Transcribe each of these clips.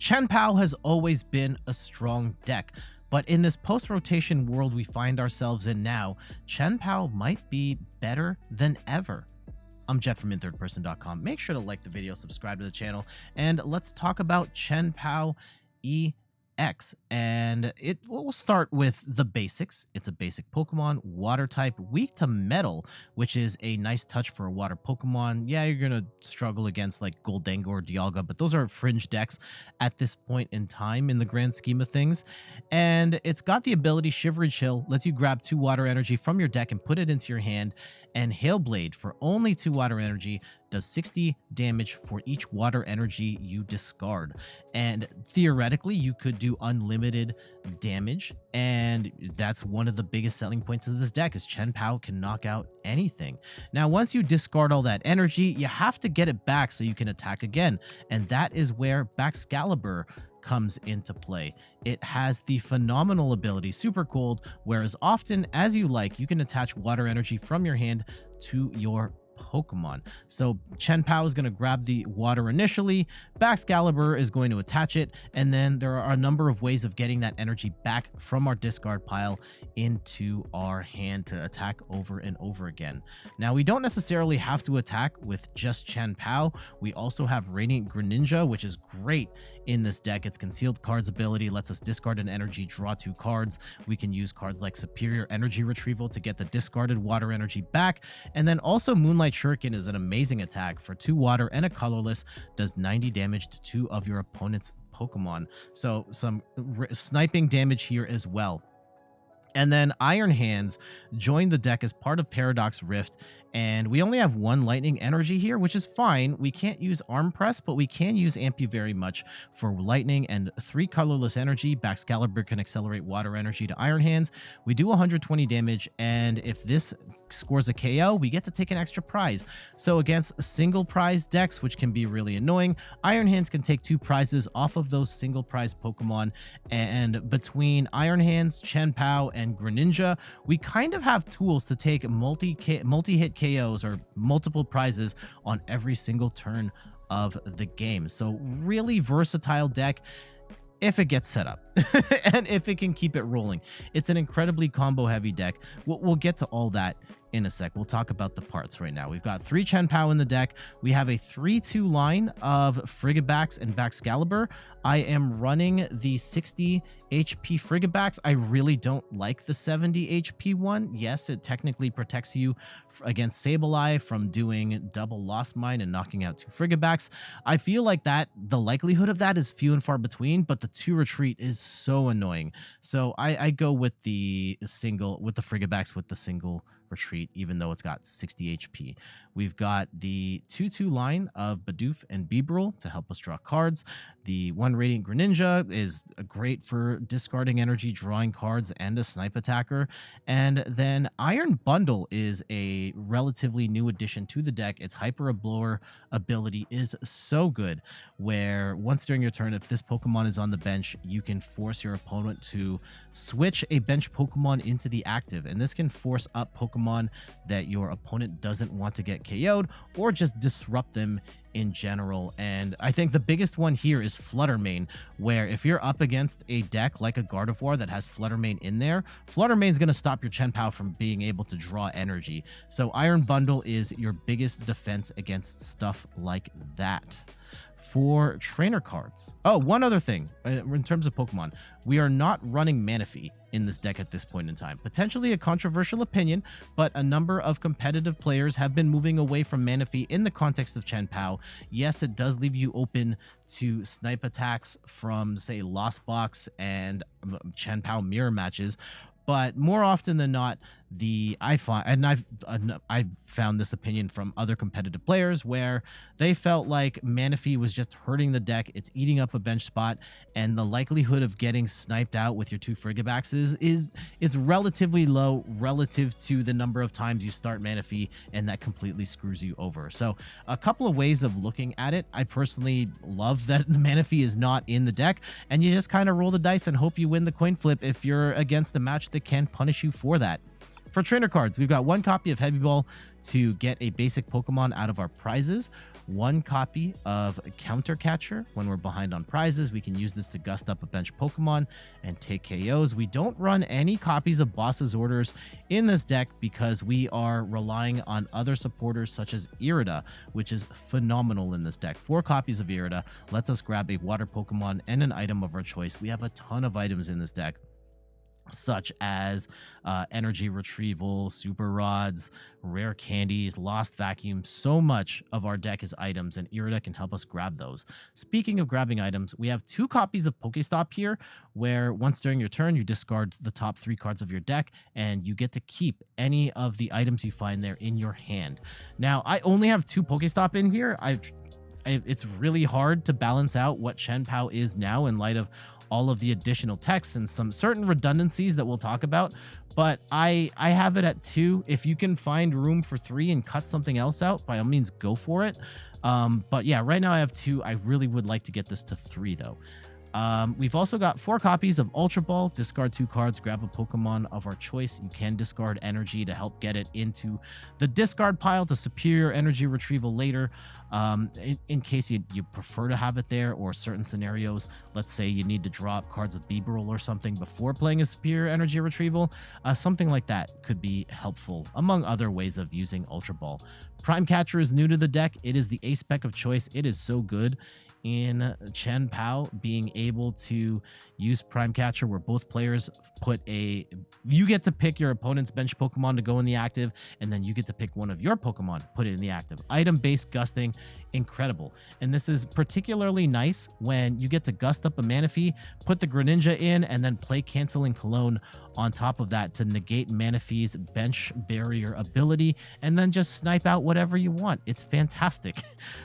Chien-Pao has always been a strong deck, but in this post-rotation world we find ourselves in now, Chien-Pao might be better than ever. I'm Jet from inthirdperson.com. Make sure to like the video, subscribe to the channel, and let's talk about Chien-Pao EX. And we'll start with the basics. It's a basic Pokemon, water type, weak to metal, which is a nice touch for a water Pokemon. Yeah, you're gonna struggle against like Goldengo or Dialga, but those are fringe decks at this point in time in the grand scheme of things. And it's got the ability Shivery Chill, lets you grab 2 water energy from your deck and put it into your hand, and Hail Blade for only 2 water energy does 60 damage for each water energy you discard. And theoretically, you could do unlimited damage, and that's one of the biggest selling points of this deck is Chien-Pao can knock out anything. Now, once you discard all that energy, you have to get it back so you can attack again, and that is where Baxcalibur comes into play. It has the phenomenal ability Super Cold, where as often as you like, you can attach water energy from your hand to your Pokemon. So Chien-Pao is going to grab the water initially, Baxcalibur is going to attach it, and then there are a number of ways of getting that energy back from our discard pile into our hand to attack over and over again. Now, we don't necessarily have to attack with just Chien-Pao. We also have Radiant Greninja, which is great in this deck. Its Concealed Cards ability lets us discard an energy, draw 2 cards. We can use cards like Superior Energy Retrieval to get the discarded water energy back, and then also Moonlight Shuriken is an amazing attack for 2 water and a colorless, does 90 damage to 2 of your opponent's Pokemon. So some sniping damage here as well. And then Iron Hands joined the deck as part of Paradox Rift, and we only have 1 lightning energy here, which is fine. We can't use Arm Press, but we can use Amp You Very Much for lightning, and 3 colorless energy. Baxcalibur can accelerate water energy to Iron Hands. We do 120 damage, and if this scores a KO, we get to take an extra prize. So against single prize decks, which can be really annoying, Iron Hands can take 2 prizes off of those single prize Pokemon. And between Iron Hands, Chien-Pao, and Greninja, we kind of have tools to take multi-hit KOs or multiple prizes on every single turn of the game. So really versatile deck if it gets set up and if it can keep it rolling. It's an incredibly combo heavy deck. We'll get to all that in a sec. We'll talk about the parts right now. We've got 3 Chien-Pao in the deck. We have a 3-2 line of Frigibax and Baxcalibur. I am running the 60 HP Frigibax. I really don't like the 70 HP one. Yes, it technically protects you against Sableye from doing double Lost Mine and knocking out 2 Frigibax. I feel like that the likelihood of that is few and far between, but the 2 retreat is so annoying. So I go with the Frigibax with the single retreat, even though it's got 60 HP. We've got the 2-2 line of Bidoof and Bibarel to help us draw cards. The 1 Radiant Greninja is great for discarding energy, drawing cards, and a snipe attacker. And then Iron Bundle is a relatively new addition to the deck. Its Hyper Blower ability is so good, where once during your turn, if this Pokemon is on the bench, you can force your opponent to switch a bench Pokemon into the active. And this can force up Pokemon that your opponent doesn't want to get KO'd, or just disrupt them in general. And I think the biggest one here is Fluttermane, where if you're up against a deck like a Gardevoir that has Fluttermane in there, Fluttermane's going to stop your Chien-Pao from being able to draw energy. So Iron Bundle is your biggest defense against stuff like that. For trainer cards, oh, one other thing in terms of Pokemon, we are not running Manaphy in this deck at this point in time. Potentially a controversial opinion, but a number of competitive players have been moving away from Manaphy in the context of Chien-Pao. Yes, it does leave you open to snipe attacks from, say, Lost Box and Chien-Pao mirror matches, but more often than not, I've found this opinion from other competitive players where they felt like Manaphy was just hurting the deck. It's eating up a bench spot, and the likelihood of getting sniped out with your 2 Frigibaxes it's relatively low relative to the number of times you start Manaphy, and that completely screws you over. So a couple of ways of looking at it. I personally love that Manaphy is not in the deck, and you just kind of roll the dice and hope you win the coin flip if you're against a match that can punish you for that. For trainer cards, we've got 1 copy of Heavy Ball to get a basic Pokemon out of our prizes. 1 copy of Counter Catcher. When we're behind on prizes, we can use this to gust up a bench Pokemon and take KOs. We don't run any copies of Boss's Orders in this deck because we are relying on other supporters such as Irida, which is phenomenal in this deck. 4 copies of Irida lets us grab a water Pokemon and an item of our choice. We have a ton of items in this deck, such as energy retrieval, super rods, rare candies, lost vacuum. So much of our deck is items, and Irida can help us grab those. Speaking of grabbing items, we have 2 copies of PokéStop here, where once during your turn, you discard the top 3 cards of your deck, and you get to keep any of the items you find there in your hand. Now, I only have 2 PokéStop in here. It's really hard to balance out what Chien-Pao is now in light of all of the additional text and some certain redundancies that we'll talk about, but I have it at 2. If you can find room for 3 and cut something else out, by all means go for it. But yeah, right now I have 2. I really would like to get this to 3 though. We've also got 4 copies of Ultra Ball. Discard 2 cards, grab a Pokemon of our choice. You can discard energy to help get it into the discard pile to superior energy retrieval later. In case you prefer to have it there, or certain scenarios, let's say you need to drop cards with Bibarel or something before playing a superior energy retrieval, something like that could be helpful, among other ways of using Ultra Ball. Prime Catcher is new to the deck. It is the ace spec of choice. It is so good in Chien-Pao, being able to use Prime Catcher where both players you get to pick your opponent's bench Pokemon to go in the active, and then you get to pick one of your Pokemon, put it in the active. Item-based gusting, incredible. And this is particularly nice when you get to gust up a Manaphy, put the Greninja in, and then play Canceling Cologne on top of that to negate Manaphy's bench barrier ability, and then just snipe out whatever you want. It's fantastic.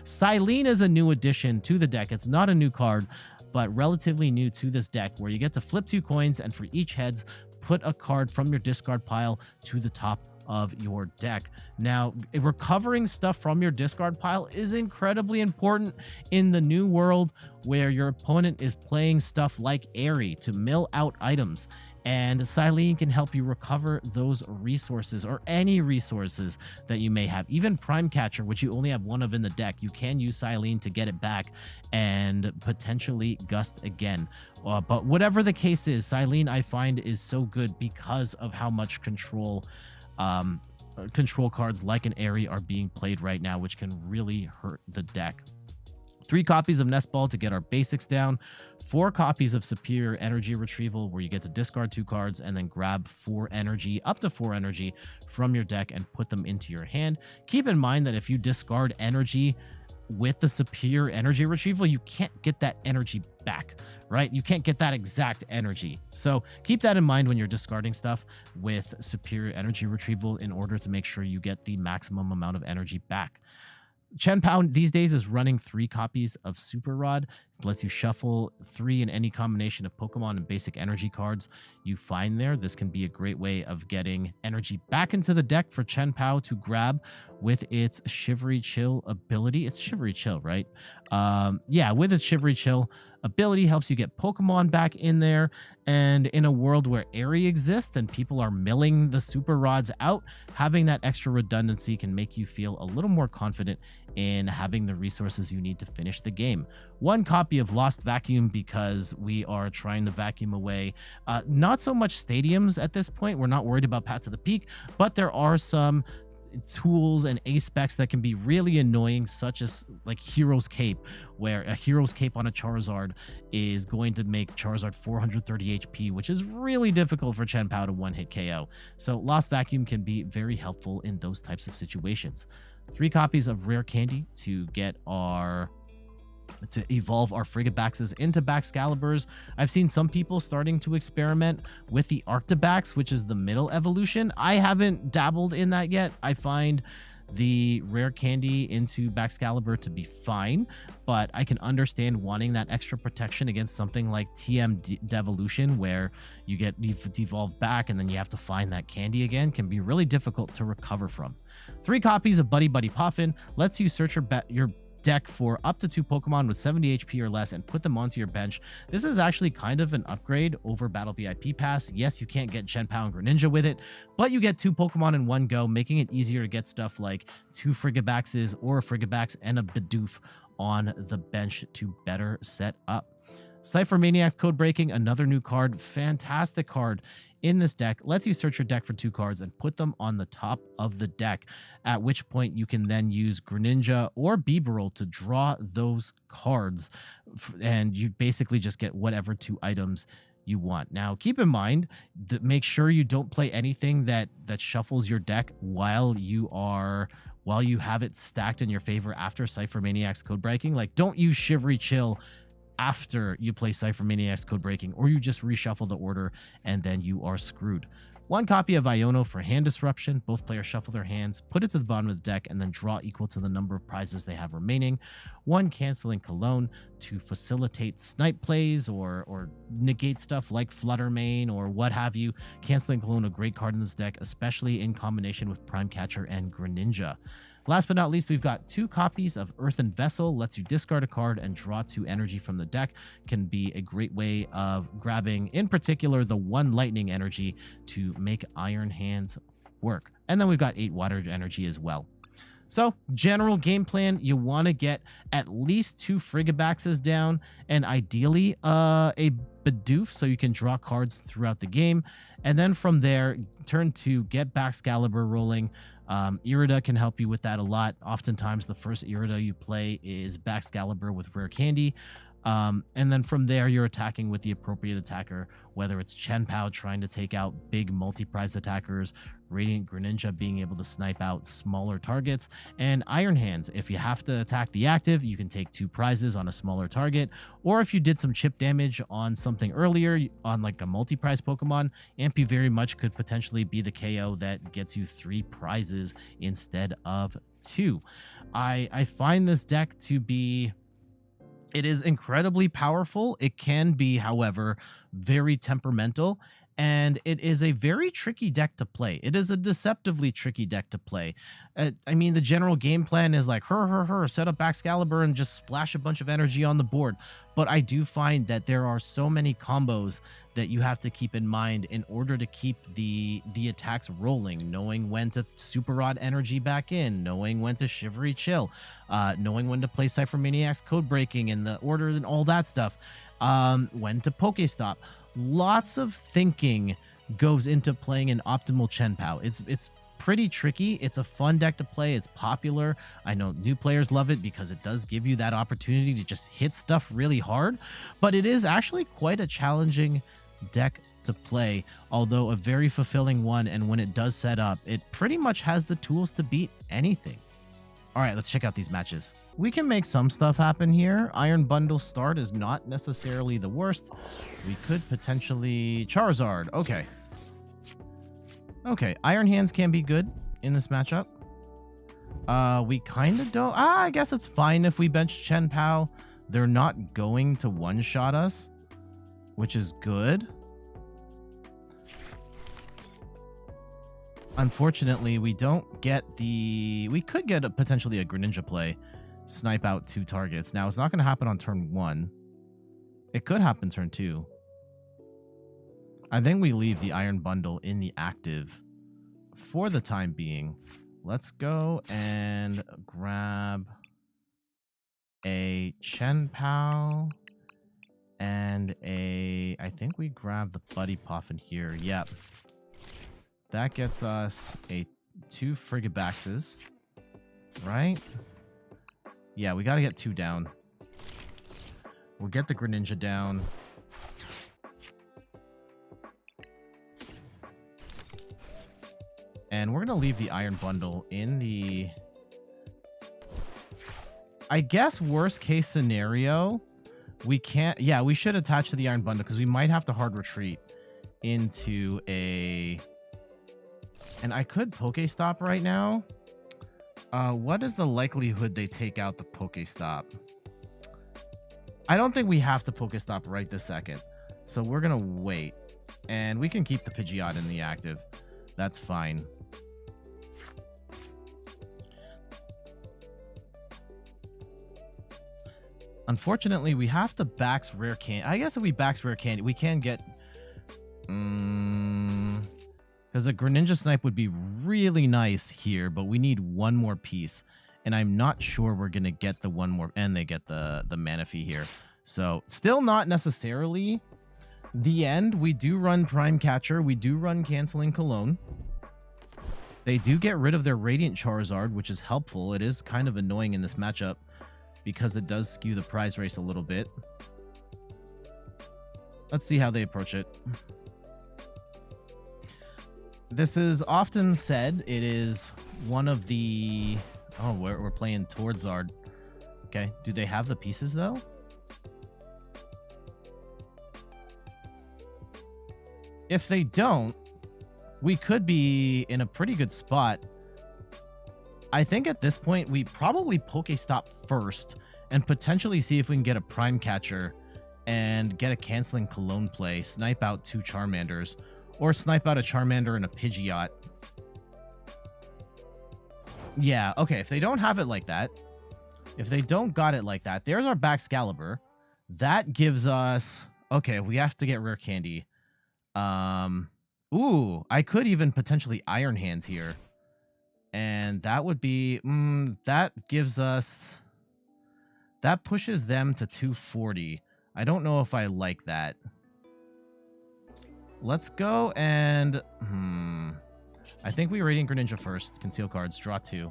Cyllene is a new addition to the deck. It's not a new card, but relatively new to this deck, where you get to flip 2 coins, and for each heads, put a card from your discard pile to the top of your deck. Now, recovering stuff from your discard pile is incredibly important in the new world where your opponent is playing stuff like Airy to mill out items. And Cyllene can help you recover those resources, or any resources that you may have. Even Prime Catcher, which you only have 1 of in the deck, you can use Cyllene to get it back and potentially gust again. But whatever the case is, Cyllene I find is so good because of how much control cards like an Airy are being played right now, which can really hurt the deck. 3 copies of Nest Ball to get our basics down. 4 copies of Superior Energy Retrieval, where you get to discard 2 cards and then grab 4 energy, up to 4 energy from your deck and put them into your hand. Keep in mind that if you discard energy with the Superior Energy Retrieval, you can't get that energy back, right? You can't get that exact energy. So keep that in mind when you're discarding stuff with Superior Energy Retrieval in order to make sure you get the maximum amount of energy back. Chien-Pao these days is running 3 copies of Super Rod. It lets you shuffle 3 in any combination of Pokemon and basic energy cards you find there. This can be a great way of getting energy back into the deck for Chien-Pao to grab with its Shivery Chill ability. It's Shivery Chill, right? Yeah, with its Shivery Chill ability helps you get Pokemon back in there. And in a world where Airy exists and people are milling the Super Rods out, having that extra redundancy can make you feel a little more confident in having the resources you need to finish the game. 1 copy of Lost Vacuum because we are trying to vacuum away not so much stadiums at this point. We're not worried about Path to the Peak, but there are some tools and ace specs that can be really annoying, such as like Hero's Cape, where a Hero's Cape on a Charizard is going to make Charizard 430 HP, which is really difficult for Chien-Pao to one-hit KO. So Lost Vacuum can be very helpful in those types of situations. 3 copies of Rare Candy to evolve our Frigibaxes into Baxcaliburs. I've seen some people starting to experiment with the Arctibax, which is the middle evolution. I haven't dabbled in that yet. I find the Rare Candy into Baxcalibur to be fine, but I can understand wanting that extra protection against something like TM Devolution, where you get devolved back and then you have to find that candy again. Can be really difficult to recover from. 3 copies of Buddy-Buddy Poffin lets you search your deck for up to 2 Pokemon with 70 HP or less and put them onto your bench. This is actually kind of an upgrade over Battle VIP Pass. Yes, you can't get Chien-Pao and Greninja with it, but you get 2 Pokemon in one go, making it easier to get stuff like 2 Frigibaxes or a Frigibax and a Bidoof on the bench to better set up. Ciphermaniac's Codebreaking, another new card, fantastic card in this deck, lets you search your deck for 2 cards and put them on the top of the deck, at which point you can then use Greninja or Bibarel to draw those cards, and you basically just get whatever 2 items you want. Now, keep in mind that make sure you don't play anything that shuffles your deck while you have it stacked in your favor after Ciphermaniac's Codebreaking. Like, don't use Shivery Chill after you play Ciphermaniac's Codebreaking, or you just reshuffle the order and then you are screwed. 1 copy of Iono for hand disruption. Both players shuffle their hands, put it to the bottom of the deck, and then draw equal to the number of prizes they have remaining. 1 Canceling Cologne to facilitate snipe plays or negate stuff like Fluttermane or what have you. Canceling Cologne, a great card in this deck, especially in combination with Prime Catcher and Greninja. Last but not least, we've got 2 copies of Earthen Vessel. Lets you discard a card and draw 2 energy from the deck. Can be a great way of grabbing, in particular, the 1 lightning energy to make Iron Hands work. And then we've got 8 water energy as well. So, general game plan, you want to get at least 2 Frigibaxes down, and ideally a Bidoof so you can draw cards throughout the game. And then from there, turn 2, get Baxcalibur rolling. Irida can help you with that a lot. Oftentimes, the first Irida you play is Baxcalibur with Rare Candy. And then from there, you're attacking with the appropriate attacker, whether it's Chien-Pao trying to take out big multi-prize attackers, Radiant Greninja being able to snipe out smaller targets, and Iron Hands. If you have to attack the active, you can take 2 prizes on a smaller target, or if you did some chip damage on something earlier, on like a multi-prize Pokemon, Ampy very much could potentially be the KO that gets you 3 prizes instead of 2. I find this deck to be... It is incredibly powerful. It can be, however, very temperamental, and it is a very tricky deck to play. It is a deceptively tricky deck to play. I mean, the general game plan is like, set up Baxcalibur and just splash a bunch of energy on the board. But I do find that there are so many combos that you have to keep in mind in order to keep the attacks rolling, knowing when to Super Rod energy back in, knowing when to Shivery Chill, knowing when to play Ciphermaniac's Codebreaking and the order and all that stuff, when to PokéStop. Lots of thinking goes into playing an optimal Chien-Pao. It's pretty tricky. It's a fun deck to play. It's popular. I know new players love it because it does give you that opportunity to just hit stuff really hard, but it is actually quite a challenging deck to play, although a very fulfilling one, and when it does set up, it pretty much has the tools to beat anything. All right, let's check out these matches. We can make some stuff happen here. Iron Bundle start is not necessarily the worst. We could potentially... Charizard, okay. Okay, Iron Hands can be good in this matchup. We kind of don't... I guess it's fine if we bench Chien-Pao. They're not going to one-shot us, which is good. Unfortunately, we don't get the... We could get potentially a Greninja play. Snipe out 2 targets. Now, it's not going to happen on turn 1. It could happen turn 2. I think we leave the Iron Bundle in the active for the time being. Let's go and grab a Chien-Pao and a... I think we grab the Buddy Poffin here. Yep. That gets us 2 Frigibaxes, right? Yeah, we got to get 2 down. We'll get the Greninja down. And we're going to leave the Iron Bundle in the... I guess worst case scenario, we can't... Yeah, we should attach to the Iron Bundle because we might have to hard retreat into a... And I could PokéStop right now. What is the likelihood they take out the PokéStop? I don't think we have to PokéStop right this second. So we're going to wait. And we can keep the Pidgeot in the active. That's fine. Unfortunately, we have to Bax Rare Candy. I guess if we Bax Rare Candy, we can get... Because a Greninja Snipe would be really nice here, but we need one more piece. And I'm not sure we're going to get the one more... And they get the Manaphy here. So, still not necessarily the end. We do run Prime Catcher. We do run Canceling Cologne. They do get rid of their Radiant Charizard, which is helpful. It is kind of annoying in this matchup because it does skew the prize race a little bit. Let's see how they approach it. This is often said. It is one of the... Oh, we're playing towards Zard. Okay. Do they have the pieces, though? If they don't, we could be in a pretty good spot. I think at this point, we probably PokéStop first and potentially see if we can get a Prime Catcher and get a Canceling Cologne play, snipe out 2 Charmanders, or snipe out a Charmander and a Pidgeot. Yeah, okay, if they don't have it like that, if they don't got it like that, there's our Baxcalibur. That gives us... Okay, we have to get Rare Candy. Ooh, I could even potentially Iron Hands here. And that would be... that gives us... That pushes them to 240. I don't know if I like that. Let's go and... I think we Radiant Greninja first. Conceal cards. Draw 2.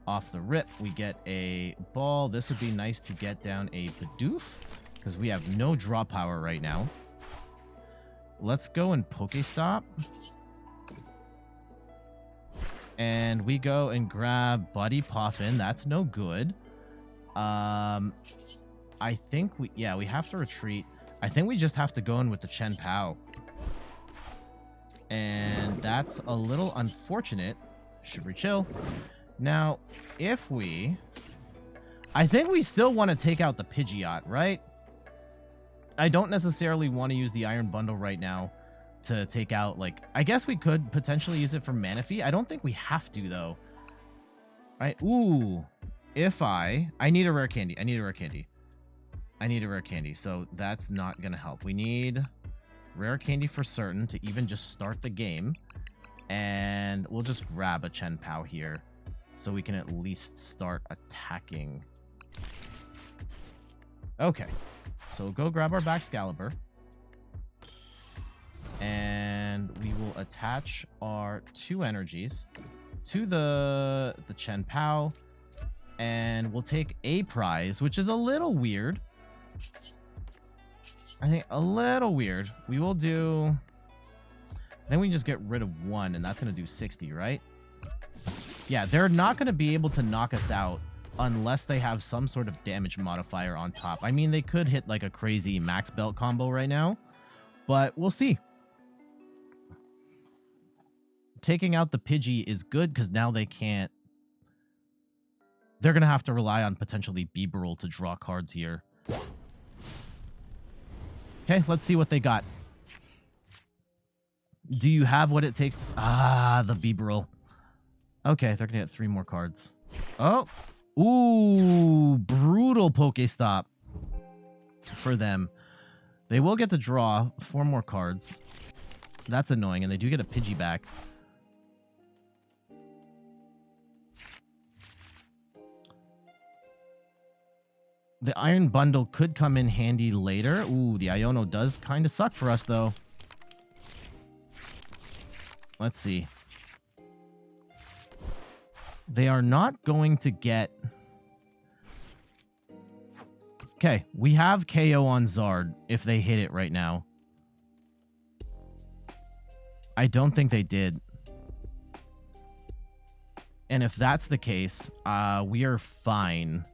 Off the rip, we get a ball. This would be nice to get down a Bidoof, because we have no draw power right now. Let's go and PokéStop. And we go and grab Buddy Poffin. That's no good. I think we have to retreat. I think we just have to go in with the Chien-Pao. And that's a little unfortunate. Should we chill? Now, if we... I think we still want to take out the Pidgeot, right? I don't necessarily want to use the Iron Bundle right now to take out, like... I guess we could potentially use it for Manaphy. I don't think we have to, though. Right? Ooh. If I need a Rare Candy. I need a Rare Candy. I need a Rare Candy, so that's not going to help. We need Rare Candy for certain to even just start the game. And we'll just grab a Chien-Pao here so we can at least start attacking. Okay. So go grab our Baxcalibur. And we will attach our 2 energies to the Chien-Pao. And we'll take a prize, which is a little weird. I think a little weird. We will do... Then we can just get rid of 1, and that's going to do 60, right? Yeah, they're not going to be able to knock us out unless they have some sort of damage modifier on top. I mean, they could hit like a crazy max belt combo right now, but we'll see. Taking out the Pidgey is good because now they can't... They're going to have to rely on potentially Bibarel to draw cards here. Okay, let's see what they got. Do you have what it takes to... Ah, the Bibarel. Okay, they're going to get 3 more cards. Oh. Ooh, brutal PokéStop for them. They will get to draw 4 more cards. That's annoying, and they do get a Pidgey back. The Iron Bundle could come in handy later. Ooh, the Iono does kind of suck for us, though. Let's see. They are not going to get... Okay, we have KO on Zard if they hit it right now. I don't think they did. And if that's the case, we are fine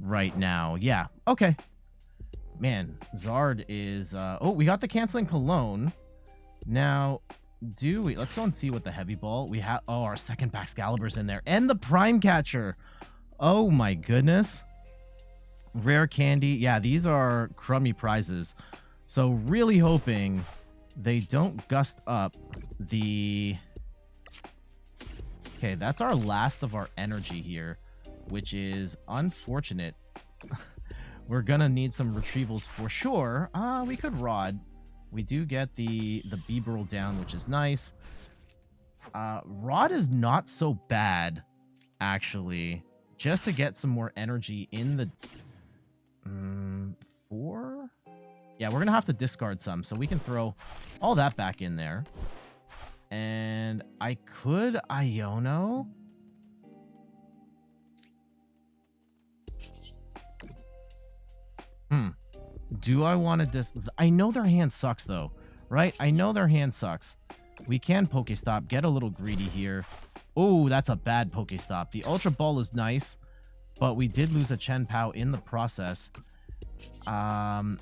right now. Yeah, okay. Man, Zard is... Oh, we got the Canceling Cologne. Now... Do we? Let's go and see what the heavy ball we have. Oh, our second Baxcalibur's in there, and the Prime Catcher. Oh my goodness! Rare Candy. Yeah, these are crummy prizes. So really hoping they don't gust up the. Okay, that's our last of our energy here, which is unfortunate. We're gonna need some retrievals for sure. We could Rod. We do get the Bibarel down, which is nice. Rod is not so bad, actually. Just to get some more energy in the... 4? Yeah, we're gonna have to discard some, so we can throw all that back in there. And I could Iono. Do I want to I know their hand sucks, though, right? I know their hand sucks. We can PokéStop, get a little greedy here. Oh, that's a bad PokéStop. The Ultra Ball is nice, but we did lose a Chien-Pao in the process. I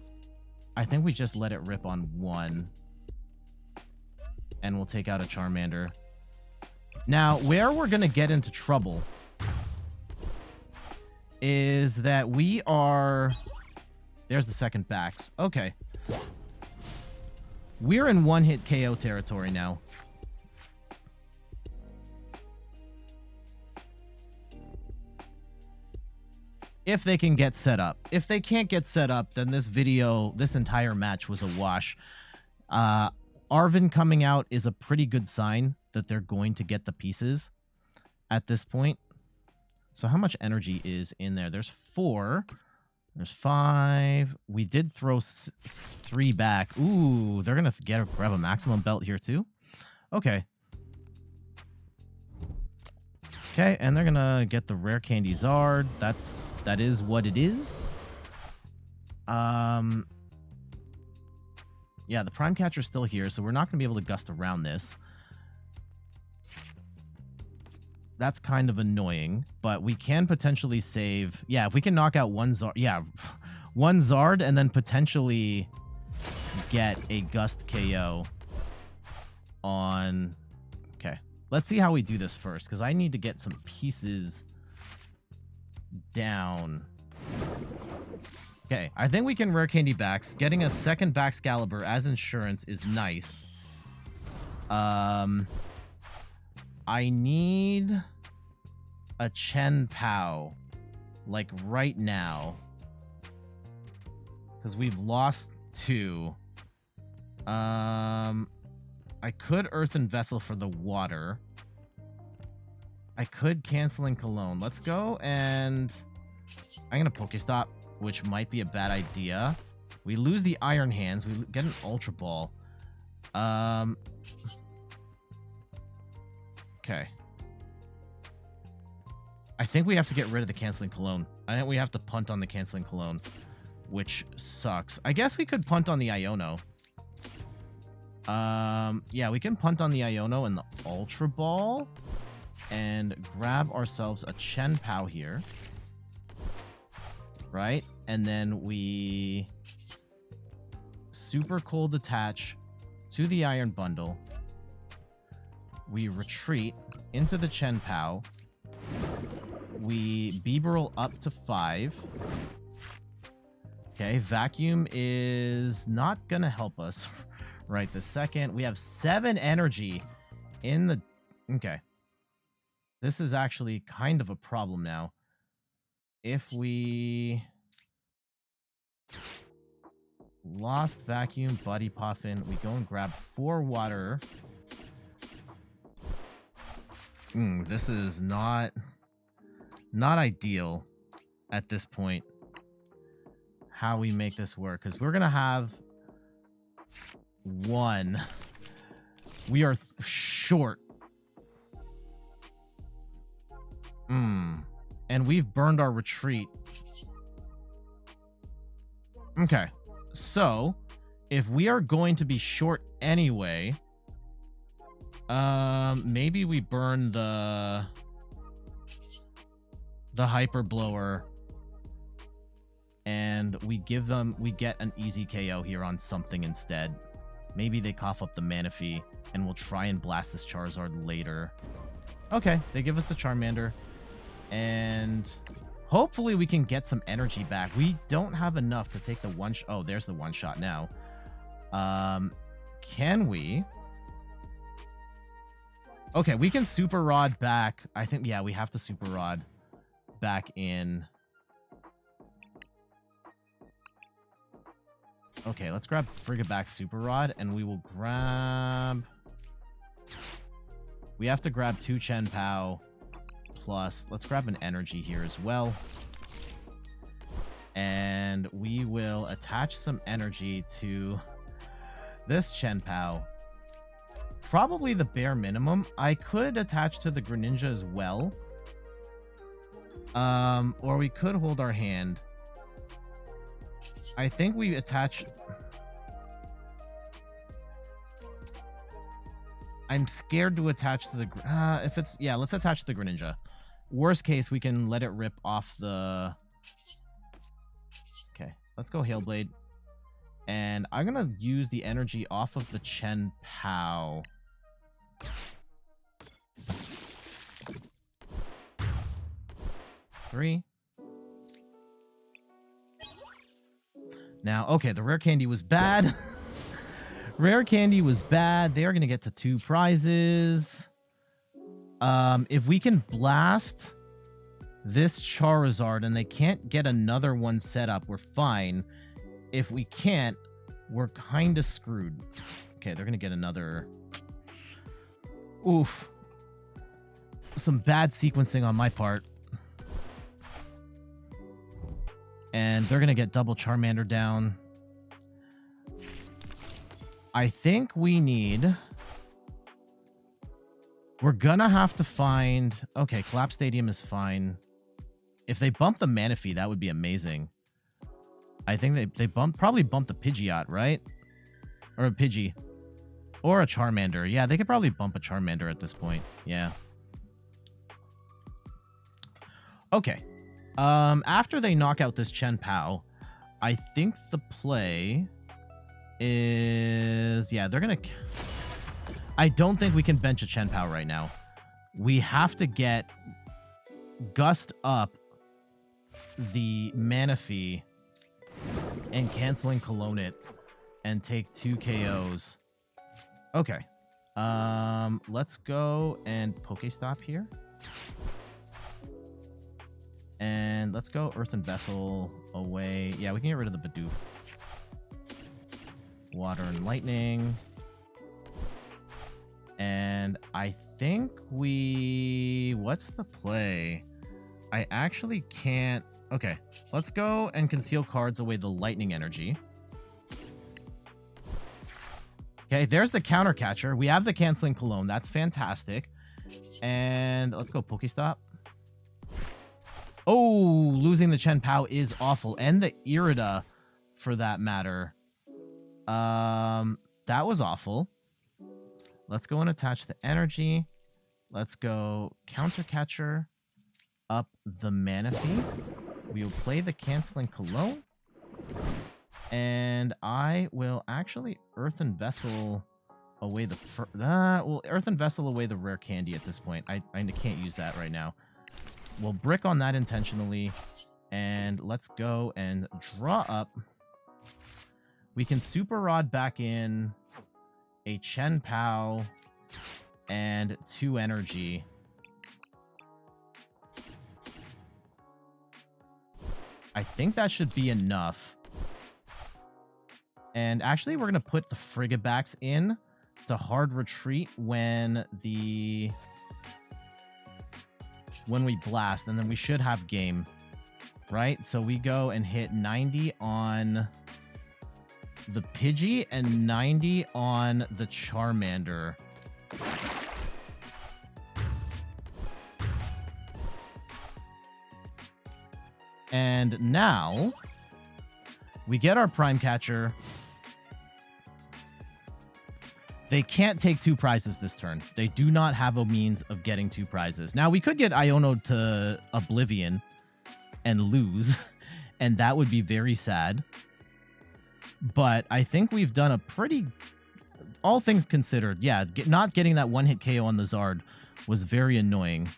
think we just let it rip on one. And we'll take out a Charmander. Now, where we're going to get into trouble is that we are... There's the second Bax. Okay. We're in one-hit KO territory now. If they can get set up. If they can't get set up, then this entire match was a wash. Arven coming out is a pretty good sign that they're going to get the pieces at this point. So how much energy is in there? There's 4. There's 5. We did throw 3 back. Ooh, they're going to grab a maximum belt here too. Okay. Okay, and they're going to get the Rare Candy Zard. That is what it is. Yeah, the Prime Catcher's still here, so we're not going to be able to gust around this. That's kind of annoying, but we can potentially save... Yeah, if we can knock out one Zard... Yeah, one Zard and then potentially get a Gust KO on... Okay, let's see how we do this first, because I need to get some pieces down. Okay, I think we can Rare Candy Bax. Getting a second Baxcalibur as insurance is nice. I need a Chien-Pao, like, right now. Because we've lost 2. I could Earthen Vessel for the water. I could Canceling Cologne. Let's go, and I'm going to PokéStop, which might be a bad idea. We lose the Iron Hands. We get an Ultra Ball. Okay. I think we have to get rid of the Canceling Cologne. I think we have to punt on the Canceling Cologne, which sucks. I guess we could punt on the Iono. Yeah, we can punt on the Iono and the Ultra Ball and grab ourselves a Chien-Pao here. Right? And then we Super Cold Attach to the Iron Bundle. We retreat into the Chien-Pao. We Bibarel up to 5. Okay, Vacuum is not going to help us right this second. We have 7 energy in the... Okay. This is actually kind of a problem now. If we... Lost Vacuum, Buddy Poffin. We go and grab 4 water. This is not ideal at this point. How we make this work, because we're gonna have 1. We are short. And we've burned our retreat. Okay, so if we are going to be short anyway, maybe we burn the Hyper Blower, and we get an easy KO here on something instead. Maybe they cough up the Manaphy, and we'll try and blast this Charizard later. Okay, they give us the Charmander, and hopefully we can get some energy back. We don't have enough to take the one... Oh, there's the one shot now. Can we... Okay, we can Super Rod back. I think, yeah, we have to Super Rod back in. Okay, let's grab Frigibax Super Rod, and we will grab... We have to grab 2 Chien-Pao, plus let's grab an energy here as well. And we will attach some energy to this Chien-Pao. Probably the bare minimum. I could attach to the Greninja as well. Or we could hold our hand. I think we attach... I'm scared to attach to the... if it's... Yeah, let's attach to the Greninja. Worst case, we can let it rip off the... Okay, let's go Hailblade. And I'm going to use the energy off of the Chien-Pao. Three. Now, okay, the Rare Candy was bad. Rare Candy was bad. They are going to get to 2 prizes. If we can blast this Charizard and they can't get another one set up, we're fine. If we can't, we're kind of screwed. Okay, they're going to get another... Oof. Some bad sequencing on my part. And they're going to get double Charmander down. I think we need... We're going to have to find... Okay, Collapse Stadium is fine. If they bump the Manaphy, that would be amazing. I think they probably bump the Pidgeot, right? Or a Pidgey. Or a Charmander. Yeah, they could probably bump a Charmander at this point. Yeah. Okay. After they knock out this Chien-Pao, I think the play is... Yeah, they're going to... I don't think we can bench a Chien-Pao right now. We have to get Gust up the Manaphy and Canceling Cologne it and take 2 KOs. Okay. Let's go and PokéStop here. And let's go Earthen Vessel away. Yeah, we can get rid of the Bidoof. Water and Lightning. And I think we... What's the play? I actually can't... Okay, let's go and conceal cards away the Lightning Energy. Okay, there's the Counter Catcher. We have the Canceling Cologne. That's fantastic. And let's go PokéStop. Oh, losing the Chien-Pao is awful. And the Irida, for that matter. That was awful. Let's go and attach the energy. Let's go Counter Catcher up the Manaphy. We will play the Canceling Cologne. And I will actually Earthen Vessel away the... well, Earthen Vessel away the Rare Candy at this point. I can't use that right now. We'll brick on that intentionally. And let's go and draw up. We can Super Rod back in a Chien-Pao and 2 energy. I think that should be enough. And actually, we're going to put the Frigibax in to hard retreat when we blast, and then we should have game, right? So we go and hit 90 on the Pidgey and 90 on the Charmander. And now we get our Prime Catcher. They can't take 2 prizes this turn. They do not have a means of getting 2 prizes. Now, we could get Iono to Oblivion and lose, and that would be very sad. But I think we've done a pretty... All things considered, yeah, not getting that one-hit KO on the Zard was very annoying.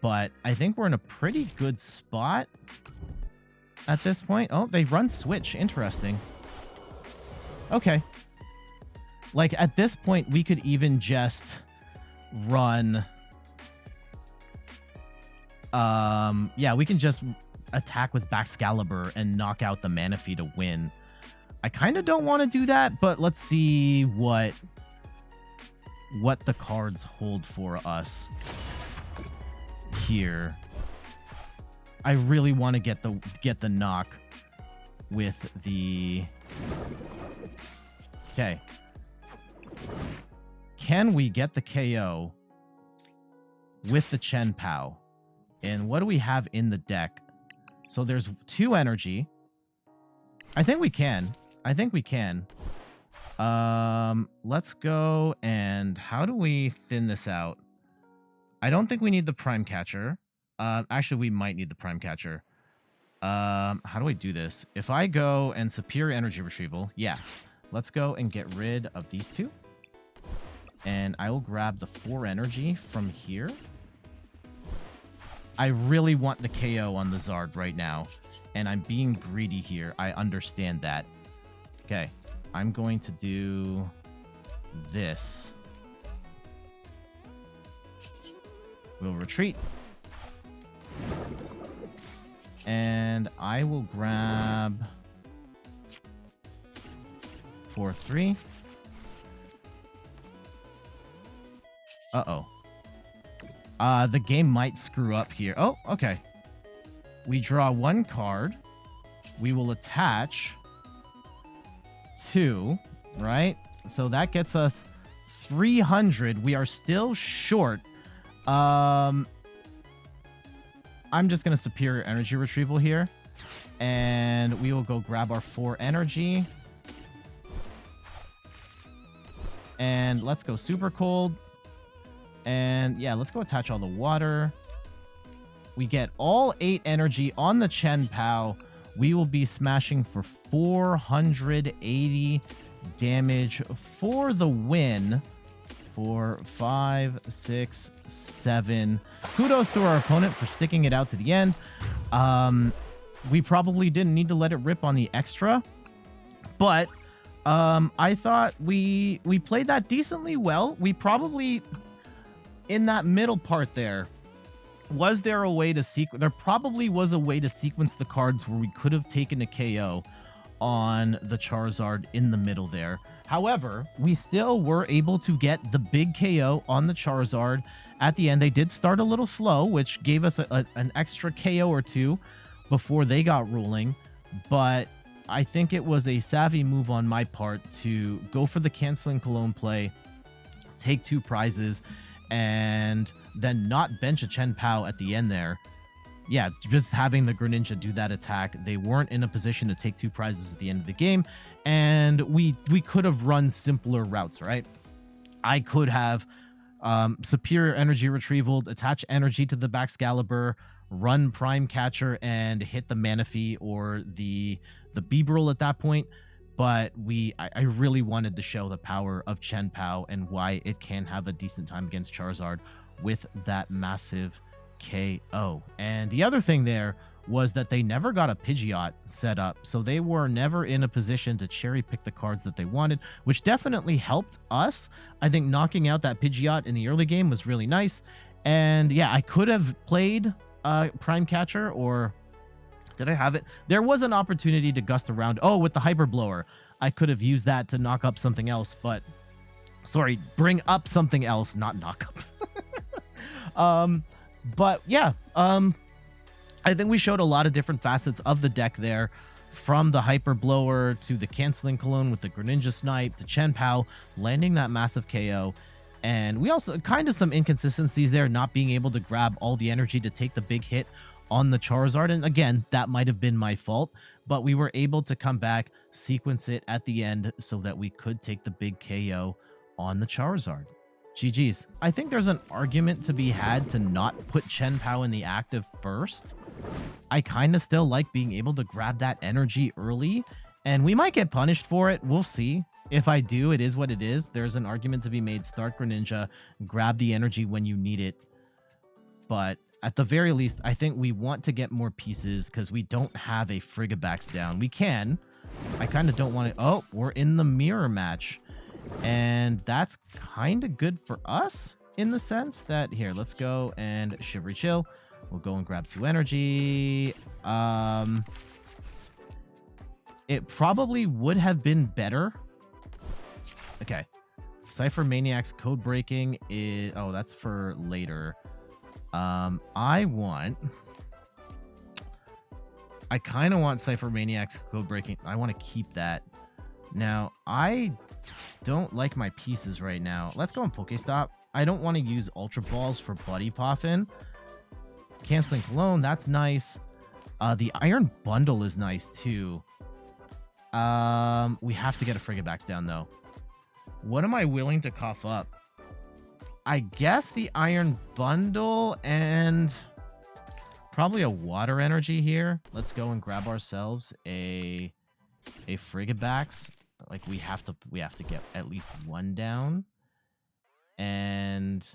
But I think we're in a pretty good spot at this point. Oh, they run Switch. Interesting. Okay. Like, at this point, we could even just run... yeah, we can just attack with Baxcalibur and knock out the Manaphy to win. I kind of don't want to do that, but let's see what the cards hold for us here. I really want to get the knock with the... Okay. Can we get the KO with the Chien-Pao? And what do we have in the deck? So there's 2 energy. I think we can. Let's go and how do we thin this out? I don't think we need the Prime Catcher. Actually, we might need the Prime Catcher. How do I do this? If I go and Superior Energy Retrieval, yeah. Let's go and get rid of these 2. And I will grab the 4 energy from here. I really want the KO on the Zard right now. And I'm being greedy here. I understand that. Okay. I'm going to do this. We'll retreat. And I will grab 4-3. Uh-oh. The game might screw up here. Oh, okay. We draw 1 card. We will attach 2, right? So that gets us 300. We are still short. I'm just going to Superior Energy Retrieval here. And we will go grab our 4 energy. And let's go Super Cold. And yeah, let's go attach all the water. We get all 8 energy on the Chien-Pao. We will be smashing for 480 damage for the win. 4, 5, 6, 7. Kudos to our opponent for sticking it out to the end. We probably didn't need to let it rip on the extra, but I thought we played that decently well. We probably, in that middle part there, was there a way to sequence? There probably was a way to sequence the cards where we could have taken a KO on the Charizard in the middle there. However, we still were able to get the big KO on the Charizard at the end. They did start a little slow, which gave us an extra KO or 2 before they got rolling. But I think it was a savvy move on my part to go for the Canceling Cologne play, take 2 prizes, and then not bench a Chien-Pao at the end there. Yeah, just having the Greninja do that attack. They weren't in a position to take 2 prizes at the end of the game, and we could have run simpler routes, right? I could have Superior Energy Retrieval, attach energy to the Baxcalibur, run Prime Catcher, and hit the Manaphy or the Bibarel at that point. But I really wanted to show the power of Chien-Pao and why it can have a decent time against Charizard with that massive KO. And the other thing there was that they never got a Pidgeot set up, so they were never in a position to cherry pick the cards that they wanted, which definitely helped us. I think knocking out that Pidgeot in the early game was really nice. And yeah, I could have played Prime Catcher, or did I have it? There was an opportunity to gust around. Oh, with the Hyper Blower, I could have used that to knock up something else, but sorry, bring up something else, not knock up. But yeah, I think we showed a lot of different facets of the deck there, from the Hyper Blower to the Canceling Cologne with the Greninja Snipe to Chien-Pao landing that massive KO. And we also kind of some inconsistencies there, not being able to grab all the energy to take the big hit on the Charizard. And again, that might have been my fault, but we were able to come back, sequence it at the end so that we could take the big KO on the Charizard. GG's. I think there's an argument to be had to not put Chien-Pao in the active first. I kind of still like being able to grab that energy early, and we might get punished for it. We'll see. If I do, it is what it is. There's an argument to be made. Start Greninja, grab the energy when you need it. But at the very least, I think we want to get more pieces because we don't have a Frigibax down. We can. I kind of don't want to... Oh, we're in the mirror match. And that's kind of good for us in the sense that... Here, let's go and Shivery Chill. We'll go and grab 2 energy. It probably would have been better. Okay. Ciphermaniac's Codebreaking is... Oh, that's for later. I kind of want Ciphermaniac's Codebreaking. I want to keep that. Now, I don't like my pieces right now. Let's go on PokéStop. I don't want to use Ultra Balls for Buddy Poffin. Canceling Cologne, that's nice. The Iron Bundle is nice, too. We have to get a Frigibax down, though. What am I willing to cough up? I guess the Iron Bundle and probably a Water Energy here. Let's go and grab ourselves a Frigibax. Like we have to get at least one down. And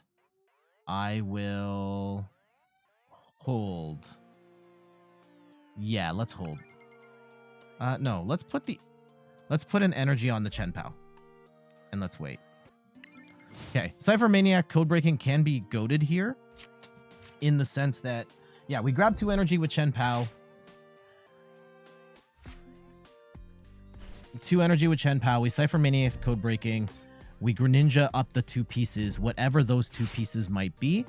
I will hold. Yeah, let's hold. No, let's put an energy on the Chien-Pao. And let's wait. Okay, Ciphermaniac Codebreaking can be goated here. In the sense that, yeah, we grab 2 energy with Chien-Pao. 2 energy with Chien-Pao. We Ciphermaniac's Codebreaking. We Greninja up the 2 pieces, whatever those 2 pieces might be.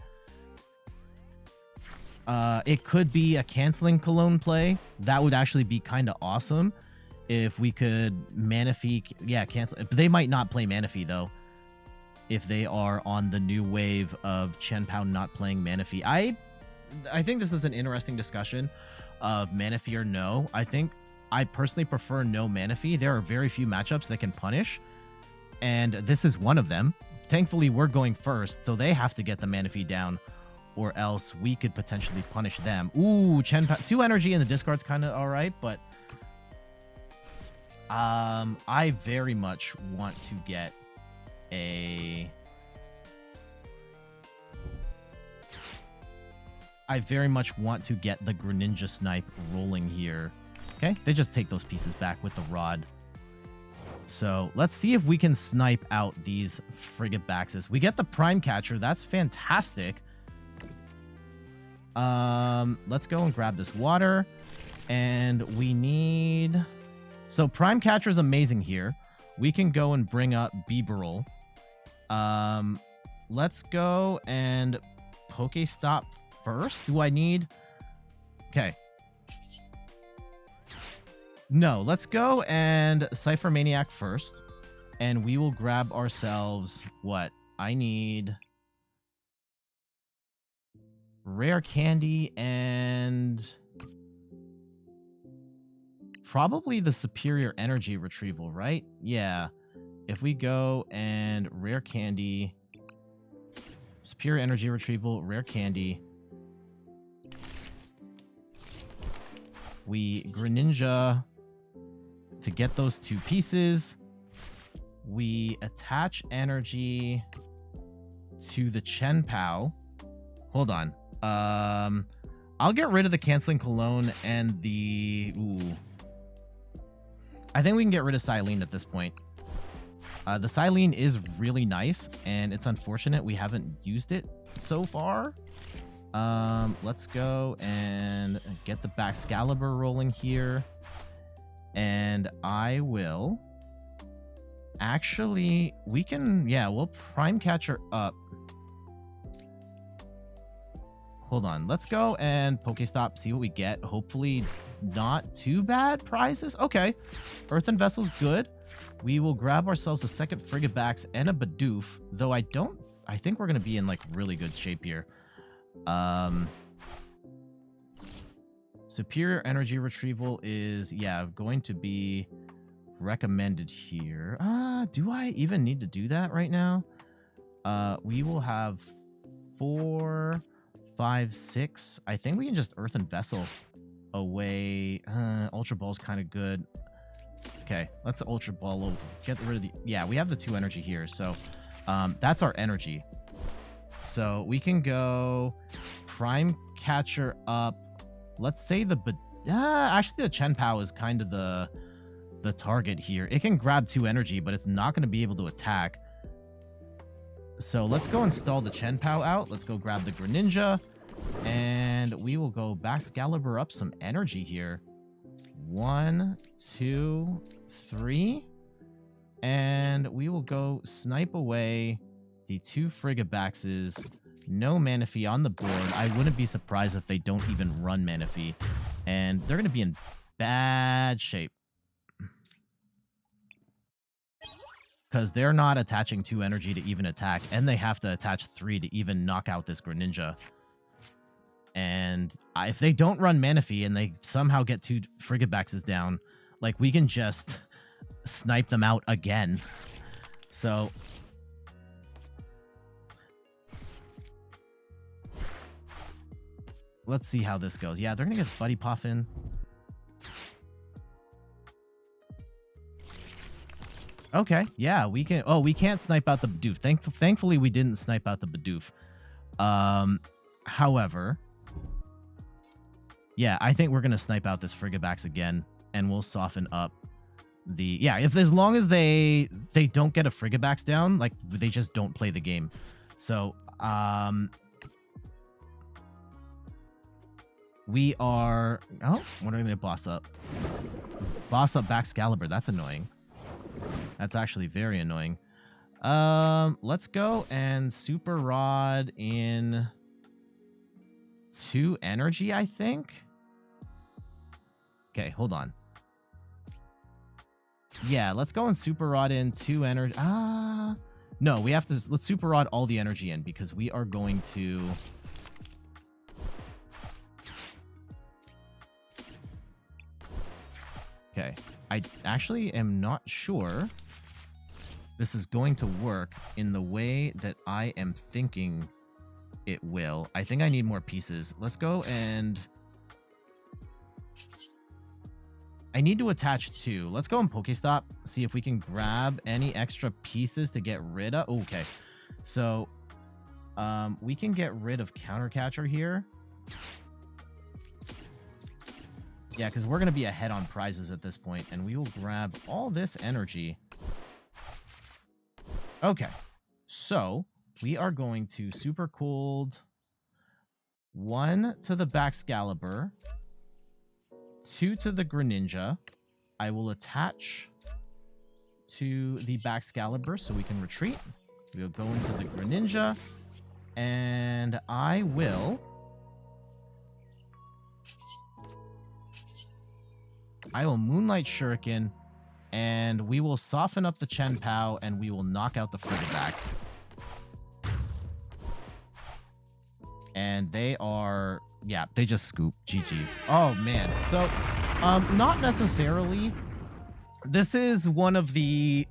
It could be a Canceling Cologne play. That would actually be kind of awesome. If we could Manaphy, yeah, cancel. They might not play Manaphy, though. If they are on the new wave of Chien-Pao not playing Manaphy. I think this is an interesting discussion of Manaphy or no. I personally prefer no Manaphy. There are very few matchups that can punish. And this is one of them. Thankfully, we're going first, so they have to get the Manaphy down. Or else we could potentially punish them. Ooh, Chien-Pao. 2 energy in the discard's kind of alright, but... I very much want to get a... I very much want to get the Greninja Snipe rolling here. Okay, they just take those pieces back with the rod. So, let's see if we can snipe out these Frigibaxes. We get the Prime Catcher. That's fantastic. Let's go and grab this water. And we need... So, Prime Catcher is amazing here. We can go and bring up Bibarel. Let's go and PokéStop first. Do I need... Okay. No, let's go and Ciphermaniac first. And we will grab ourselves... What? I need... Rare Candy and... Probably the Superior Energy Retrieval, right? Yeah. If we go and Rare Candy... Superior Energy Retrieval, Rare Candy... We Greninja to get those 2 pieces. We attach energy to the Chien-Pao. Hold on. I'll get rid of the Canceling Cologne and the... Ooh. I think we can get rid of Cyllene at this point. The Cyllene is really nice, and it's unfortunate we haven't used it so far. Let's go and get the Baxcalibur rolling here. And I will... Actually, we can... Yeah, we'll Prime Catcher up. Hold on. Let's go and PokéStop, see what we get. Hopefully not too bad prizes. Okay. Earthen Vessel's good. We will grab ourselves a second Frigibax and a Bidoof, though I think we're going to be in like really good shape here. Superior Energy Retrieval is, yeah, going to be recommended here. Do I even need to do that right now? We will have 4, 5, 6. I think we can just Earthen Vessel away. Ultra Ball's kind of good. Okay, let's Ultra Ball. Get rid of the... Yeah, we have the 2 energy here, so that's our energy. So we can go Prime Catcher up. Let's say the... actually, the Chien-Pao is kind of the target here. It can grab 2 energy, but it's not going to be able to attack. So let's go install the Chien-Pao out. Let's go grab the Greninja. And we will go Baxcalibur up some energy here. 1, 2, 3. And we will go snipe away the 2 Frigibaxes. No Manaphy on the board. I wouldn't be surprised if they don't even run Manaphy. And they're going to be in bad shape. Because they're not attaching 2 energy to even attack. And they have to attach 3 to even knock out this Greninja. And if they don't run Manaphy and they somehow get 2 Frigibaxes down, like, we can just snipe them out again. So let's see how this goes. Yeah, they're gonna get Buddy Poffin. Okay, yeah, we can. Oh, we can't snipe out the Bidoof. Thankfully, we didn't snipe out the Bidoof. However, yeah, I think we're gonna snipe out this Frigibax again, and we'll soften up the. Yeah, as long as they don't get a Frigibax down, like, they just don't play the game. So we are. Oh, what are they gonna boss up? Boss up Baxcalibur. That's annoying. That's actually very annoying. Let's go and Super Rod in 2 energy, I think. Okay, hold on. Yeah, let's go and Super Rod in 2 energy. No, we have to. Let's Super Rod all the energy in because we are going to. Okay, I actually am not sure this is going to work in the way that I am thinking it will. I think I need more pieces. Let's go and... I need to attach 2. Let's go and PokéStop, see if we can grab any extra pieces to get rid of... Okay, so we can get rid of Counter Catcher here. Yeah, because we're going to be ahead on prizes at this point, and we will grab all this energy. Okay, so we are going to Super Cold 1 to the Baxcalibur, 2 to the Greninja. I will attach to the Baxcalibur so we can retreat. We'll go into the Greninja, and I will... Moonlight Shuriken, and we will soften up the Chien-Pao, and we will knock out the Frigibax. And they are... Yeah, they just scoop. GG's. Oh, man. So, not necessarily. This is one of the...